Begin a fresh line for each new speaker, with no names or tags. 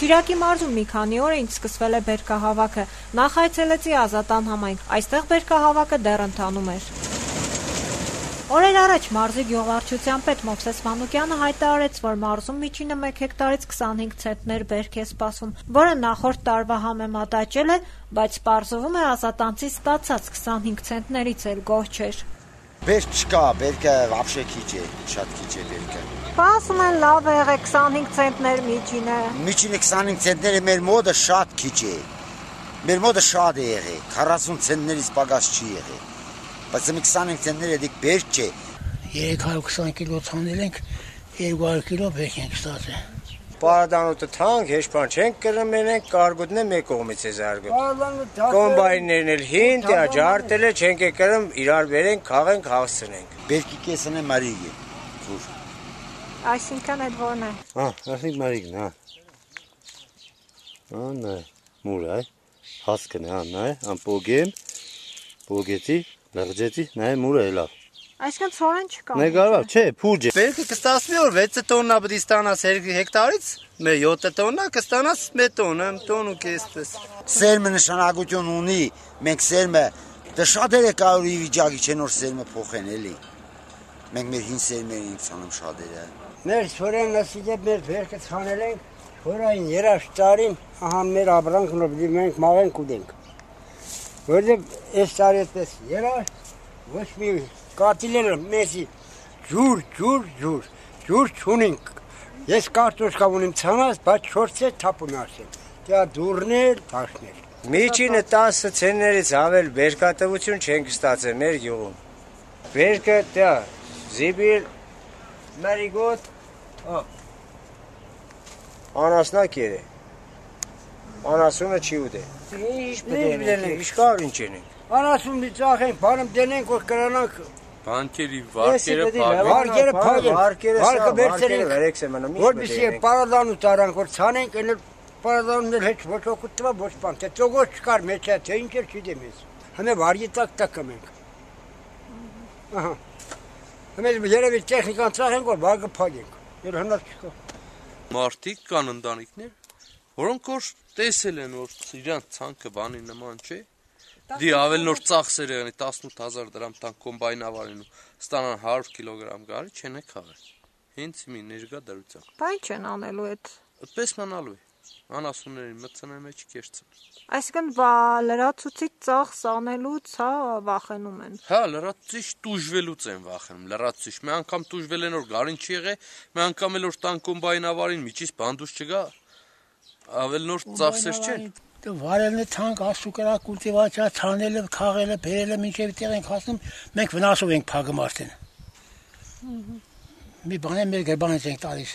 Շիրակի մարզում մի քանի օր ինչ սկսվել է բերքահավաքը։ Նախ այցելեցի Ազատան համայնք, այստեղ բերքահավաքը դեռ ընթանում էր։ Օրեր առաջ մարզի գյուղվարչության պետ Մովսես Մանուկյանը հայտարարեց, որ մարզում միջինը 1 հեկտարից 25 ցենտներ բերք է սպասվում, որը նախորդ տարվա համեմատ աճել է, բայց պարզվում է Ազատանցի ստացած 25 ցենտներից էլ գոհ չէր։
Բերք չկա, բերքը вообще քիչ է, շատ քիչ է բերքը։
Ասում են լավ է եղել 25 ցենտներ միջինը։
Միջինը 25 ցենտները մեր մոդը շատ քիչ է։ Մեր մոդը շատ է եղել, 40 ցենտներից պակաս չի եղել։ Բայց 25 ցենտները դիք բերք չէ։
320 կիլո ցանել ենք, 200 կիլո բերք ենք ստացել։
Պարադանուտը թանկ, հեչ բան չենք կրում մենենք, կարգուտն է մեկ կողմից է զարգում։ Կոմբայներն էլ հին, ջարտել է, չենք կրում, իրար բերենք, քաղենք, հասցնենք։
Բերքի կեսն է մարիգ է։
Այսինքն այդ որն է։
Այսինքն մարիգն, նայ, մուրայ, հասկն է, նայ, ամպոգեմ, պոգետի, լղջետի, նայ, մուրայ լավ։
Այսինքն ցորեն չկա։
Նեգարավ, չէ, փուջ է։ Բերքը կստացվի որ 6 տոննա պիտի ստանաս հեկտարից, 7 տոննա կստանաս 1 տոն ու կեսպես։
Սերմը նշանակություն ունի, մենք սերմը դա շատերը կարող ի վիճակի չեն որ սերմը փոխեն էլի։ Մենք մեր հին սերմերն ենք ցանում շատերը։
Մեր ցորենն ասիջե մեր բերքը ցանել ենք, որ այն երաշ տարին, ահա մեր ապրանքն ու մենք մաղենք ուտենք։ Որտեղ այս տարի էս երաշ ոչ մի կարտիլերը մեզի ջուր չունենք։ Ես կարտոշկա ունիմ ցանած, բայց 4 թափուն ասեմ։ Դա դուրներ, տաշներ։
Միջինը 10 ցեններից ավել բերքատվություն չենք ստացել մեր գյուղում։ Բերքը դա զիբիլ մարիգոտ անասնակ է։ Անասունը չի ուտե։ Ինչ պետք է, ինչ կար ինչ ենք։
Անասունի ծախենք, բանում դենենք որ կրանանք
Բանկերի վարկերը
փակենք, որպեսզի պարադանու տարանք որ ցանենք, այն պարադանուն էլ հետ ոչ օգուտ տվա, ոչ բան, թե ծոգոց չկար մեջ է, թե ինչ էլ չգիտեմ ես։ Հենց վարգի տակ ենք։ Ահա։ Հենց երևի տեխնիկան ծախենք որ վարգը փակենք։ Եվ հնար չկա։
Մարդիկ կան ընտանիքներ, որոնք որ տեսել են որ իրանց ցանկը բանի նման չէ։ Դի ավել նոր ծախսեր եղնի 18000 դրամ տան կոմբայնավարին ու ստանան 100 կիլոգրամ գարի չեն քաղել։ Հենց մի ներկա դրությամբ։
Բան չեն անելու այդ։
Այդպես մանալու է։ Անասուններին մտցնեն մեջ կերցն։
Այսինքն լրացուցիչ ծախս անելուց հա վախենում են։
Հա, լրացուցիչ տուժվելուց են վախենում։ Լրացուցիչ մի անգամ տուժվել են որ գարին չի եղել, մի անգամ էլ որ տան կոմբայնավարին միջից բանդուս չգա։ Ավել նոր ծախսեր չեն։
Վարելն է թանկ, ասուկրա, կուլտիվացիա, ցանելը, քաղելը, բերելը, մինչև տեղ ենք հասնում, մենք վնասով ենք փակում արդեն։ Մի բան է մեր գրբանից ենք տալիս։